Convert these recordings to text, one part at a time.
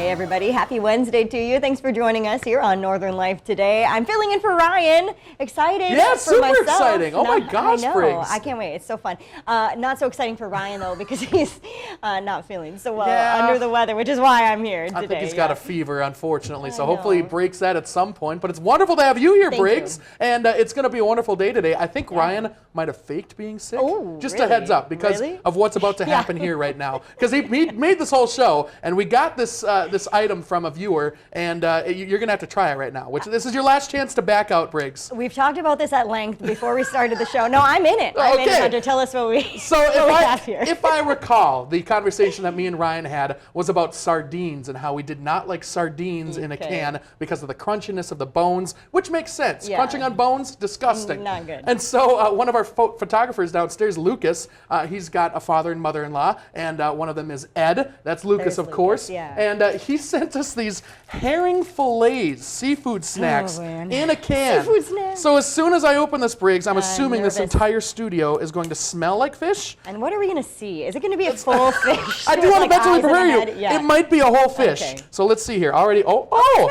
Hey everybody, happy Wednesday to you. Thanks for joining us here on Northern Life today. I'm filling in for Ryan. Excited Yeah, for super myself. exciting. Oh my gosh, I know. Briggs. I can't wait. It's so fun. Not so exciting for Ryan though because he's not feeling so well Yeah. under the weather, which is why I'm here today. I think he's got a fever, unfortunately, so I hopefully he know. breaks that at some point. But it's wonderful to have you here, Thank Briggs. you. And it's going to be a wonderful day today. I think Ryan might have faked being sick. Oh, Just really? a heads up because Really? of what's about to happen here right now. Because he made this whole show, and we got this this item from a viewer, and you're going to have to try it right now. This is your last chance to back out, Briggs. We've talked about this at length before we started the show. No, I'm in it. I'm in it, Okay. Hunter. Tell us what we, So what we have here. if I recall, the conversation that me and Ryan had was about sardines and how we did not like sardines in a Okay. can because of the crunchiness of the bones, which makes sense. Yeah. Crunching on bones, disgusting. Not good. And so one of our photographers downstairs, Lucas, he's got a father and mother-in-law, and one of them is Ed. That's Lucas, There's of Lucas, course. yeah. And he sent us these herring fillets, seafood snacks, man. in a can. Seafood snacks. So as soon as I open this, Briggs, I'm assuming this nervous. entire studio is going to smell like fish. And what are we going to see? Is it going to be a full fish? I do with, want to like, mentally eyes and a prepare you. head? Yeah. It might be a whole fish. Okay. So let's see here. Already. Oh.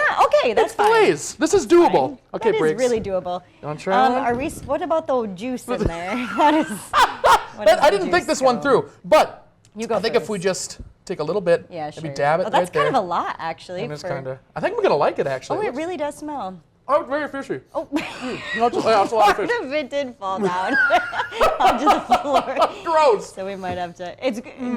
Yeah, okay, that's it's fillets. This is doable. fine. Okay, That is Briggs. really doable. You wanna try one? Are we? What about the juice in there? What is, I didn't think this one through, but You go I think if we first. just take a little bit, Yeah, sure. maybe dab it Oh, that's right there. kind of a lot, actually. And it's for- kinda. I think I'm gonna like it actually. Oh, it really does smell. Oh, it's very fishy. Oh, No, it's a lot of part fish. of it did fall down onto the floor. Gross. So we might have to.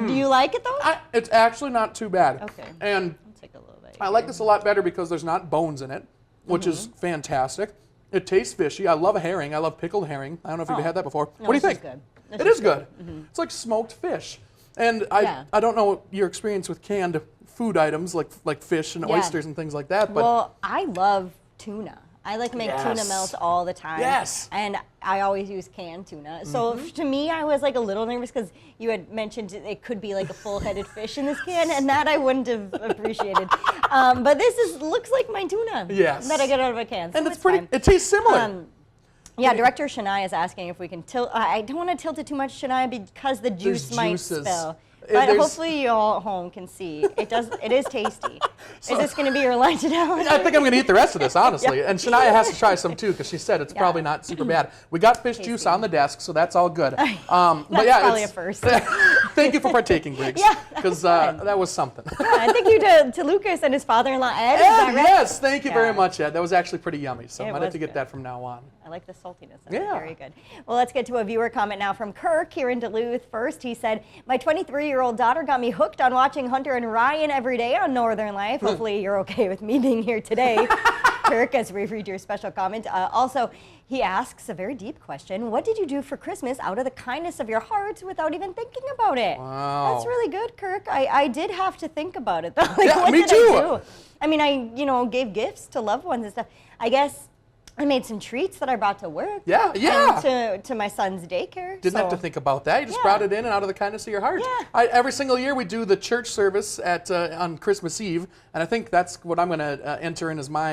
Do you like it though? It's actually not too bad. Okay. And I'll take a little bit. I like this a lot better because there's not bones in it, which is Mm-hmm. fantastic. It tastes fishy. I love herring. I love pickled herring. I don't know if you've had that before. No, What do you this think? is good. It This is good. It's like smoked fish. And Yeah. I don't know your experience with canned food items like fish and Yeah. oysters and things like that, but Well, I love tuna. I like make tuna Yes. melts all the time. Yes. And I always use canned tuna. So to me, I was like a little nervous because you had mentioned it could be like a full-headed fish in this can, and that I wouldn't have appreciated. But this looks like my tuna Yes. that I get out of a can. So and it's pretty. fine. It tastes similar. Yeah, Director Shania is asking if we can tilt. I don't want to tilt it too much, Shania, because the juice There's might juices. spill. But There's- hopefully you all at home can see. It does. It is tasty. Is this going to be your lunch now? I think I'm going to eat the rest of this, honestly. And Shania has to try some too, because she said it's probably not super bad. We got fish juice on the desk, so that's all good. But yeah, probably it's- a first. Thank you for partaking, Briggs. Yeah, Because that was something. And thank you to Lucas and his father-in-law Ed. Is that right? Yes, thank you very Yeah. much, Ed. That was actually pretty yummy, so I It might have was to get good. that from now on. I like the saltiness. That's Yeah. very good. Well, let's get to a viewer comment now from Kirk here in Duluth. First, he said, "My 23-year-old daughter got me hooked on watching Hunter and Ryan every day on Northern Life. Hopefully, you're okay with me being here today." Kirk, as we read your special comment. Also, he asks a very deep question. What did you do for Christmas out of the kindness of your heart without even thinking about it? Wow. That's really good, Kirk. I did have to think about it, though. Like, Yeah, what me did too. I do? I mean, I gave gifts to loved ones and stuff. I guess I made some treats that I brought to work. Yeah, yeah. And to my son's daycare. Didn't have to think about that. You just Yeah. brought it in and out of the kindness of your heart. Yeah. Every single year we do the church service on Christmas Eve, and I think that's what I'm going to enter in as my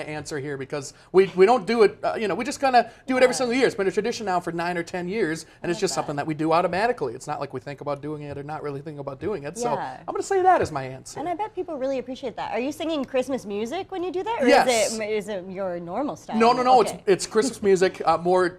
answer here, because we don't do it. We just kind of do it every single year. It's been a tradition now for 9 or 10 years, and it's just something that we do automatically. It's not like we think about doing it or not really think about doing it. So Yeah. I'm going to say that as my answer. And I bet people really appreciate that. Are you singing Christmas music when you do that? Or Yes. is it your normal style? No. Okay. It's Christmas music, more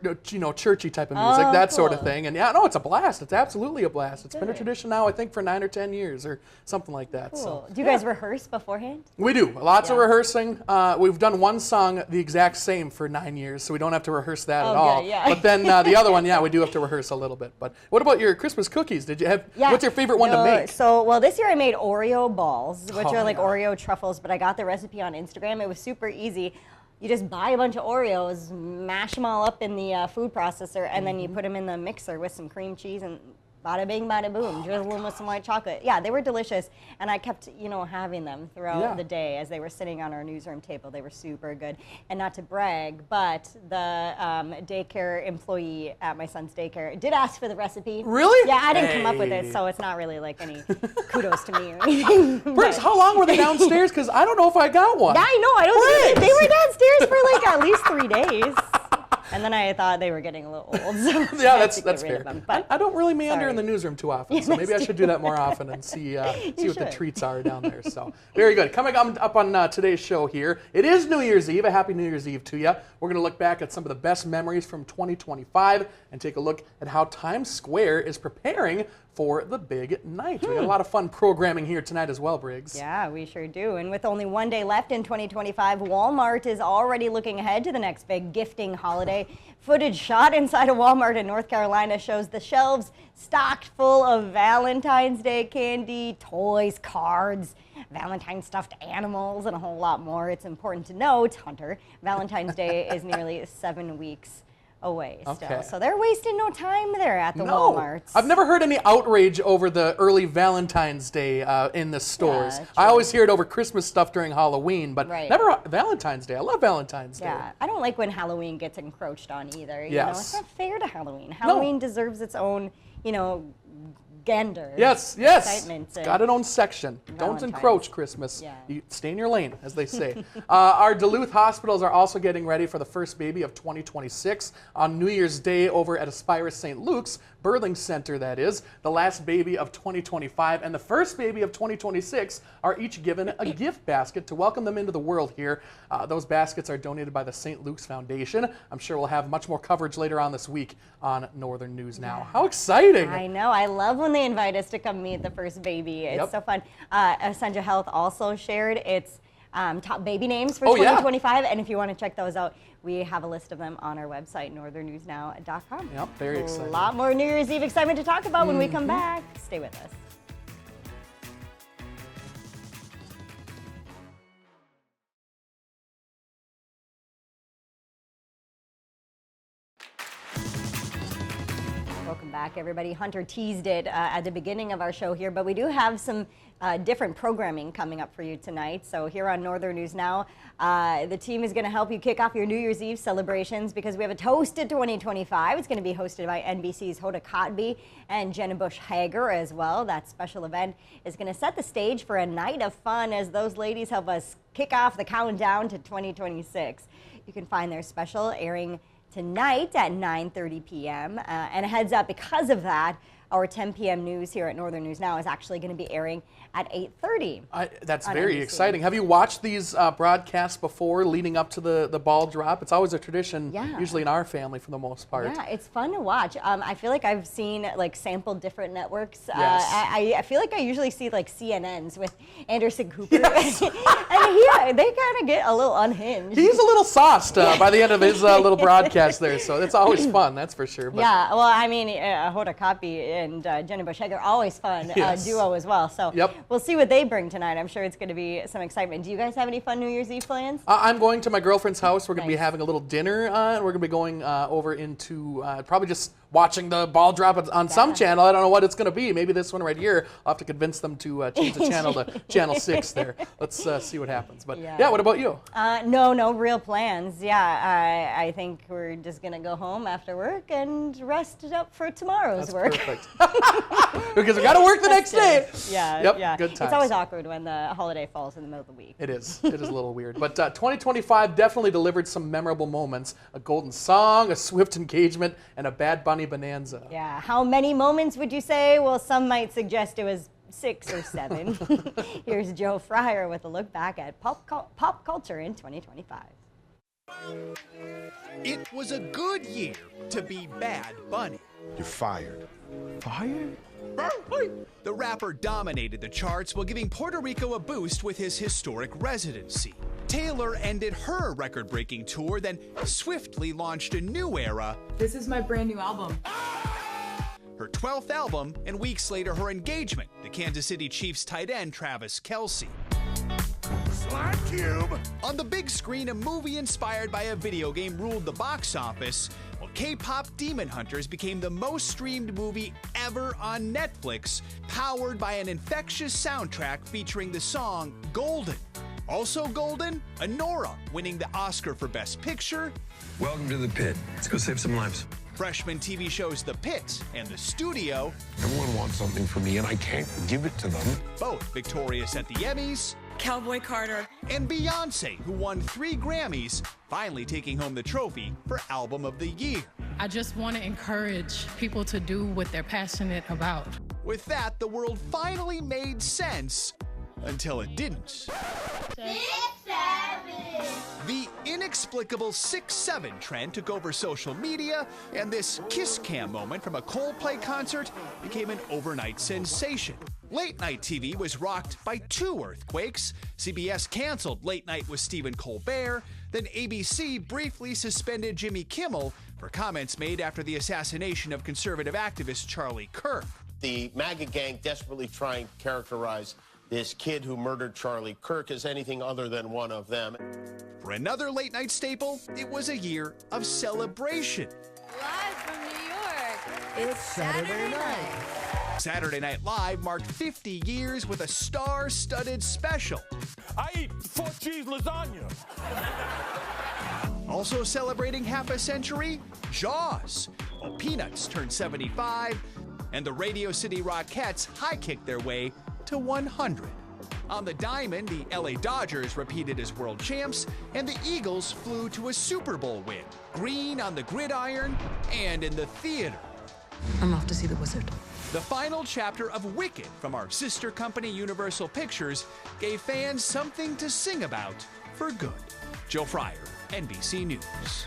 churchy type of music, Oh, that sort of cool. thing. And yeah, no, it's a blast. It's absolutely a blast. It's been a Good. tradition now, I think, for 9 or 10 years or something like that. Cool. So Do you guys rehearse beforehand? we do lots of Yeah. rehearsing. We've done one song the exact same for 9 years, so we don't have to rehearse that Oh, at all. good, yeah. But then the other one, yeah, we do have to rehearse a little bit. But what about your Christmas cookies? Did you have? Yeah. What's your favorite one to make? So, well, this year I made Oreo balls, which Oh, are like yeah. Oreo truffles, but I got the recipe on Instagram. It was super easy. You just buy a bunch of Oreos, mash them all up in the food processor, and then you Mm-hmm. put them in the mixer with some cream cheese and bada bing, bada boom, drizzle them with some white chocolate. Yeah, they were delicious, and I kept, having them throughout Yeah. the day as they were sitting on our newsroom table. They were super good. And not to brag, but the daycare employee at my son's daycare did ask for the recipe. Really? Yeah, I didn't come up with Hey. it, so it's not really like any kudos to me or anything. Briggs, but- how long were they downstairs? Because I don't know if I got one. Yeah, I know. I don't think Briggs! they were downstairs for like at least 3 days. And then I thought they were getting a little old. So Yeah, I had that's to get rid fair. of them. But I don't really meander sorry. in the newsroom too often, so maybe I should do that more often and see what the should. treats are down there. So very good. Coming up on today's show here, it is New Year's Eve. A happy New Year's Eve to you. We're going to look back at some of the best memories from 2025 and take a look at how Times Square is preparing for the big night. We got a lot of fun programming here tonight as well, Briggs. Yeah, we sure do. And with only one day left in 2025, Walmart is already looking ahead to the next big gifting holiday. Footage shot inside a Walmart in North Carolina shows the shelves stocked full of Valentine's Day candy, toys, cards, Valentine stuffed animals, and a whole lot more. It's important to note, Hunter, Valentine's Day is nearly 7 weeks away still. Okay. So they're wasting no time there at the Walmarts. I've never heard any outrage over the early Valentine's Day in the stores. true. I always hear it over Christmas stuff during Halloween, but Right. never Valentine's Day. I love Valentine's Day. Yeah, I don't like when Halloween gets encroached on either. You know, Yes. it's not fair to Halloween. Halloween deserves its own, gander. Yes. Excitement. It's got its own section. Don't Valentine's. encroach, Christmas. Yeah. You stay in your lane, as they say. Our Duluth hospitals are also getting ready for the first baby of 2026. On New Year's Day over at Aspirus St. Luke's, Birthing Center, that is, the last baby of 2025 and the first baby of 2026 are each given a gift basket to welcome them into the world here. Those baskets are donated by the St. Luke's Foundation. I'm sure we'll have much more coverage later on this week on Northern News Now. How exciting! I know. I love when they invite us to come meet the first baby. It's Yep. so fun. Essentia Health also shared its top baby names for Oh, yeah. 2025. And if you want to check those out, we have a list of them on our website, northernnewsnow.com. Yep, very A exciting. lot more New Year's Eve excitement to talk about when we come back. Stay with us. Welcome back, everybody. Hunter teased it at the beginning of our show here, but we do have some different programming coming up for you tonight. So here on Northern News Now, the team is going to help you kick off your New Year's Eve celebrations because we have a Toast to 2025. It's going to be hosted by NBC's Hoda Kotb and Jenna Bush Hager as well. That special event is going to set the stage for a night of fun as those ladies help us kick off the countdown to 2026. You can find their special airing tonight at 9:30 p.m. And a heads up, because of that, our 10 p.m. news here at Northern News Now is actually going to be airing at 8:30. That's on very NBC. exciting. Have you watched these broadcasts before leading up to the ball drop? It's always a tradition, Yeah. usually in our family for the most part. Yeah, it's fun to watch. I feel like I've seen sampled different networks. Yes. I feel like I usually see CNNs with Anderson Cooper. Yes. And they kind of get a little unhinged. He's a little sauced by the end of his little broadcast there, so it's always fun, that's for sure. But Yeah, well, I mean, Hoda Kotb and Jenna Bush Hager, always fun Yes. duo as well. So Yep. we'll see what they bring tonight. I'm sure it's going to be some excitement. Do you guys have any fun New Year's Eve plans? I'm going to my girlfriend's house. We're going to be Nice. having a little dinner, and we're going to be going over into probably just watching the ball drop on some channel. I don't know what it's going to be. Maybe this one right here. I'll have to convince them to change the channel to Channel 6 there. Let's see what happens. But Yeah. yeah, what about you? No real plans. Yeah, I think we're just going to go home after work and rest it up for tomorrow's That's work. perfect. Because we got to work the next day. Yeah, Yep, yeah. good It's times. always awkward when the holiday falls in the middle of the week. It is. It is a little weird. But 2025 definitely delivered some memorable moments. A golden song, a Swift engagement, and a Bad Bunny bonanza. Yeah, how many moments would you say? Well, some might suggest it was 6 or 7. Here's Joe Fryer with a look back at pop culture in 2025. It was a good year to be Bad Bunny. You're fired. Fired? The rapper dominated the charts while giving Puerto Rico a boost with his historic residency. Taylor ended her record-breaking tour, then swiftly launched a new era, This is my brand new album. her 12th album, and weeks later her engagement, the Kansas City Chiefs tight end Travis Kelce. Slime cube. On the big screen, a movie inspired by a video game ruled the box office, while K-pop Demon Hunters became the most streamed movie ever on Netflix, powered by an infectious soundtrack featuring the song Golden. Also golden, Anora winning the Oscar for Best Picture, Welcome to the pit. Let's go save some lives. freshman TV shows The Pit and The Studio, Everyone wants something from me, and I can't give it to them. both victorious at the Emmys, Cowboy Carter. And Beyonce, who won 3 Grammys, finally taking home the trophy for Album of the Year. I just want to encourage people to do what they're passionate about. With that, the world finally made sense until it didn't. The inexplicable 6'7" trend took over social media, and this kiss cam moment from a Coldplay concert became an overnight sensation. Late night TV was rocked by 2 earthquakes. CBS canceled Late Night with Stephen Colbert. Then ABC briefly suspended Jimmy Kimmel for comments made after the assassination of conservative activist Charlie Kirk. The MAGA gang desperately trying to characterize this kid who murdered Charlie Kirk as anything other than one of them. For another late night staple, it was a year of celebration. Live from New York, it's Saturday night. Saturday Night Live marked 50 years with a star-studded special. I eat 4-cheese lasagna. Also celebrating half a century, Jaws. While Peanuts turned 75, and the Radio City Rockettes high-kicked their way to 100. On the diamond, the LA Dodgers repeated as world champs, and the Eagles flew to a Super Bowl win. Green on the gridiron and in the theater. I'm off to see the wizard. The final chapter of Wicked from our sister company Universal Pictures gave fans something to sing about for good. Joe Fryer, NBC News.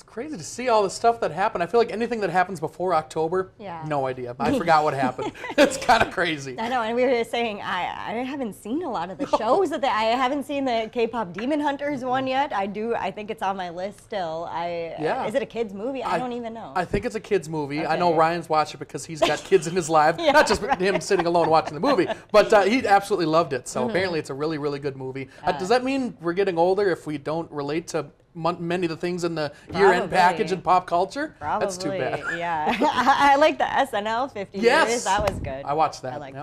Crazy to see all the stuff that happened. I feel like anything that happens before October, no idea. I forgot what happened. It's kind of crazy. I know, and we were just saying, I haven't seen a lot of the shows. I haven't seen the K-pop Demon Hunters one yet. I think it's on my list still. Is it a kid's movie? I don't even know. I think it's a kid's movie. Okay. I know Ryan's watched it because he's got kids in his life. Not just him sitting alone watching the movie, but he absolutely loved it. So apparently it's a really, really good movie. Does that mean we're getting older if we don't relate to many of the things in the year-end package in pop culture? Probably. That's too bad. Yeah. I like the SNL 50 years. That was good. I watched that. I liked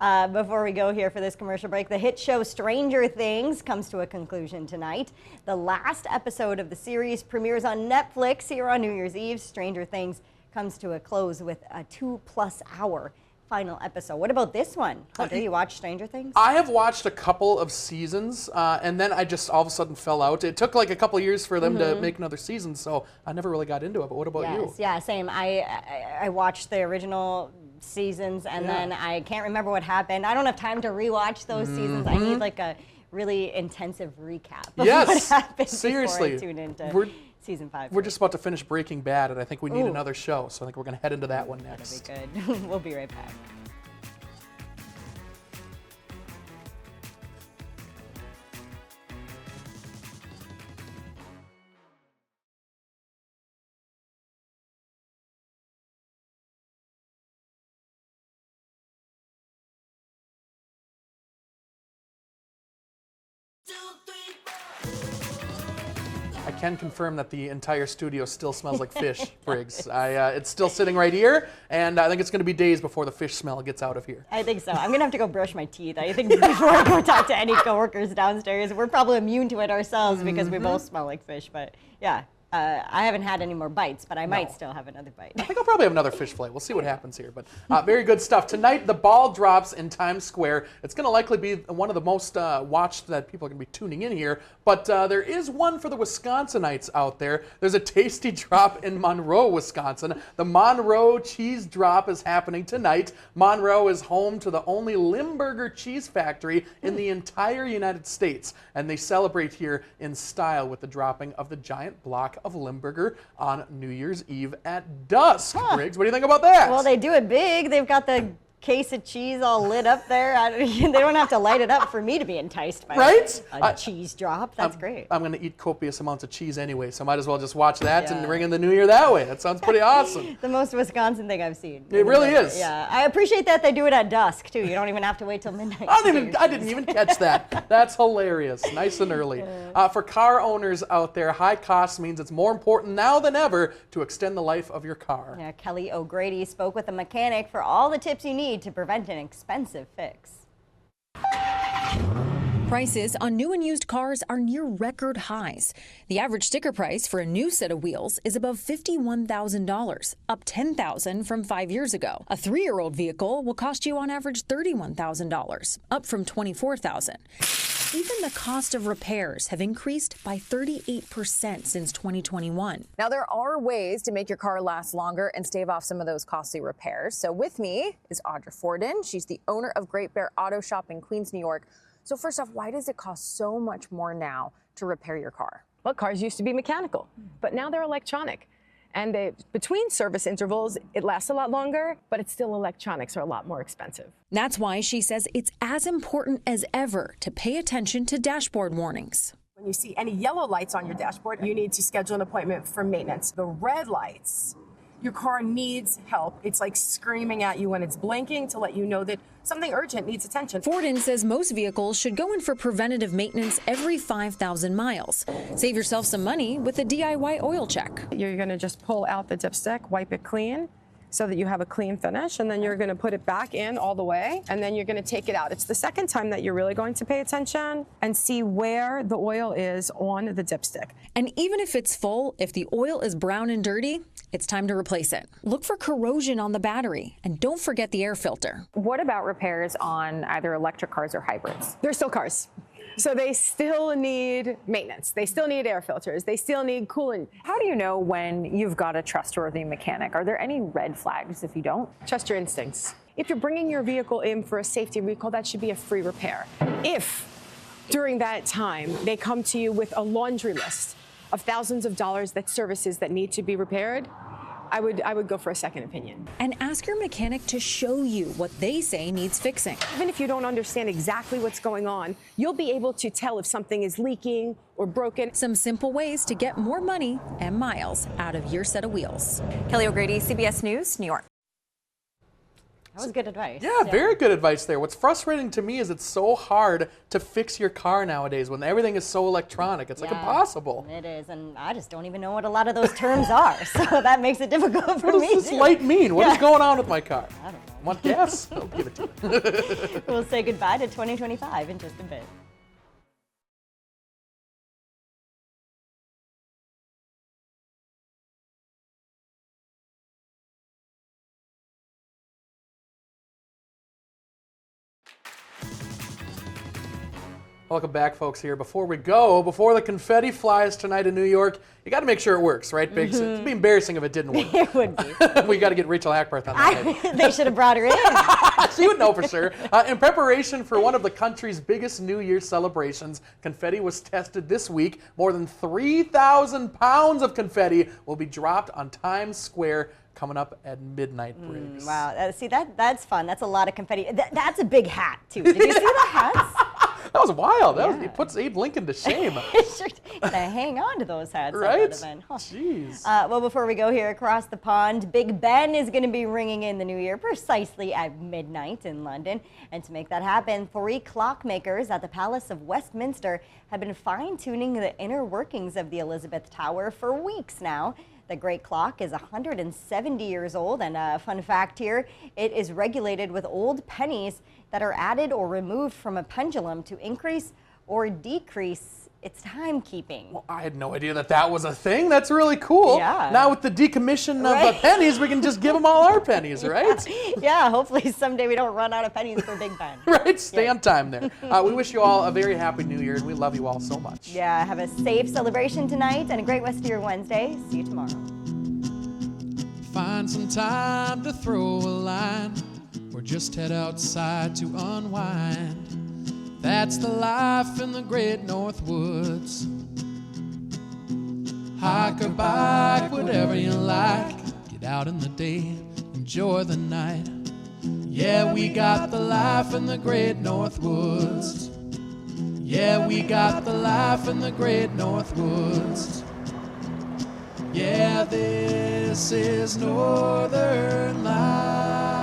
that. Before we go here for this commercial break, the hit show Stranger Things comes to a conclusion tonight. The last episode of the series premieres on Netflix here on New Year's Eve. Stranger Things comes to a close with a 2+ hour final episode. What about this one? Hunter, you watched Stranger Things? I have watched a couple of seasons, and then I just all of a sudden fell out. It took like a couple of years for them to make another season, so I never really got into it. But what about you? Yeah, same. I watched the original seasons, and then I can't remember what happened. I don't have time to rewatch those seasons. I need like a really intensive recap of what happened seriously. before I tune into season 5. We're just about to finish Breaking Bad, and I think we need another show, so I think we're going to head into that one next. That'll be good. We'll be right back. I can confirm that the entire studio still smells like fish, Briggs. It's still sitting right here, and I think it's going to be days before the fish smell gets out of here. I think so. I'm going to have to go brush my teeth. I think before I go talk to any coworkers downstairs. We're probably immune to it ourselves because we both smell like fish, but yeah. I haven't had any more bites, but I might still have another bite. I think I'll probably have another fish fillet. We'll see what happens here. But very good stuff. Tonight, the ball drops in Times Square. It's going to likely be one of the most watched that people are going to be tuning in here. But there is one for the Wisconsinites out there. There's a tasty drop in Monroe, Wisconsin. The Monroe Cheese Drop is happening tonight. Monroe is home to the only Limburger cheese factory in the entire United States. And they celebrate here in style with the dropping of the giant block of Limburger on New Year's Eve at dusk. Briggs, what do you think about that? Well, they do it big. They've got the case of cheese all lit up there. They don't have to light it up for me to be enticed by a cheese drop. That's great. I'm going to eat copious amounts of cheese anyway, so I might as well just watch that and ring in the new year that way. That sounds pretty awesome. The most Wisconsin thing I've seen. It really is. Yeah, I appreciate that they do it at dusk too. You don't even have to wait till midnight. I didn't even catch that. That's hilarious. Nice and early. For car owners out there, high cost means it's more important now than ever to extend the life of your car. Yeah, Kelly O'Grady spoke with a mechanic for all the tips you need to prevent an expensive fix. Prices on new and used cars are near record highs. The average sticker price for a new set of wheels is above $51,000, up $10,000 from 5 years ago. A 3-year-old vehicle will cost you on average $31,000, up from $24,000. Even the cost of repairs have increased by 38% since 2021. Now, there are ways to make your car last longer and stave off some of those costly repairs. So with me is Audra Forden. She's the owner of Great Bear Auto Shop in Queens, New York. So first off, why does it cost so much more now to repair your car? Well, cars used to be mechanical, but now they're electronic. And between service intervals, it lasts a lot longer, but it's still electronics are a lot more expensive. That's why she says it's as important as ever to pay attention to dashboard warnings. When you see any yellow lights on your dashboard, you need to schedule an appointment for maintenance. The red lights, your car needs help. It's like screaming at you when it's blinking to let you know that something urgent needs attention. Forden says most vehicles should go in for preventative maintenance every 5,000 miles. Save yourself some money with a DIY oil check. You're going to just pull out the dipstick, wipe it clean so that you have a clean finish, and then you're going to put it back in all the way, and then you're going to take it out. It's the second time that you're really going to pay attention and see where the oil is on the dipstick. And even if it's full, if the oil is brown and dirty, it's time to replace it. Look for corrosion on the battery, and don't forget the air filter. What about repairs on either electric cars or hybrids? They're still cars. So they still need maintenance. They still need air filters. They still need coolant. How do you know when you've got a trustworthy mechanic? Are there any red flags if you don't? Trust your instincts. If you're bringing your vehicle in for a safety recall, that should be a free repair. If during that time they come to you with a laundry list of thousands of dollars that services that need to be repaired, I would go for a second opinion. And ask your mechanic to show you what they say needs fixing. Even if you don't understand exactly what's going on, you'll be able to tell if something is leaking or broken. Some simple ways to get more money and miles out of your set of wheels. Kelly O'Grady, CBS News, New York. That was good advice. Yeah, very good advice there. What's frustrating to me is it's so hard to fix your car nowadays when everything is so electronic. It's like impossible. It is, and I just don't even know what a lot of those terms are, so that makes it difficult for me. What does this light mean? What is going on with my car? I don't know. Want gas? I'll give it to you. We'll say goodbye to 2025 in just a bit. Welcome back, folks, here. Before the confetti flies tonight in New York, you got to make sure it works, right, Biggs? It'd be embarrassing if it didn't work. It would be. We got to get Rachel Hackworth on that. They should have brought her in. She would know for sure. In preparation for one of the country's biggest New Year's celebrations, confetti was tested this week. More than 3,000 pounds of confetti will be dropped on Times Square coming up at midnight, Briggs. Wow. See, that's fun. That's a lot of confetti. That's a big hat, too. Did you see the hats? That was wild. It puts Abe Lincoln to shame. Gotta hang on to those hats. Right? Jeez. Well, before we go here across the pond, Big Ben is going to be ringing in the new year precisely at midnight in London. And to make that happen, 3 clockmakers at the Palace of Westminster have been fine-tuning the inner workings of the Elizabeth Tower for weeks now. The Great Clock is 170 years old, and a fun fact here, it is regulated with old pennies that are added or removed from a pendulum to increase or decrease its timekeeping. Well, I had no idea that was a thing. That's really cool. Yeah. Now with the decommission of the pennies, we can just give them all our pennies, right? Yeah, hopefully someday we don't run out of pennies for Big Ben. Right, stay on time there. We wish you all a very happy New Year, and we love you all so much. Yeah, have a safe celebration tonight and a great rest of your Wednesday. See you tomorrow. Find some time to throw a line, or just head outside to unwind. That's the life in the great North Woods. Hike or bike, whatever you like. Get out in the day, enjoy the night. Yeah, we got the life in the great North Woods. Yeah, we got the life in the great North Woods. Yeah, this is Northern Life.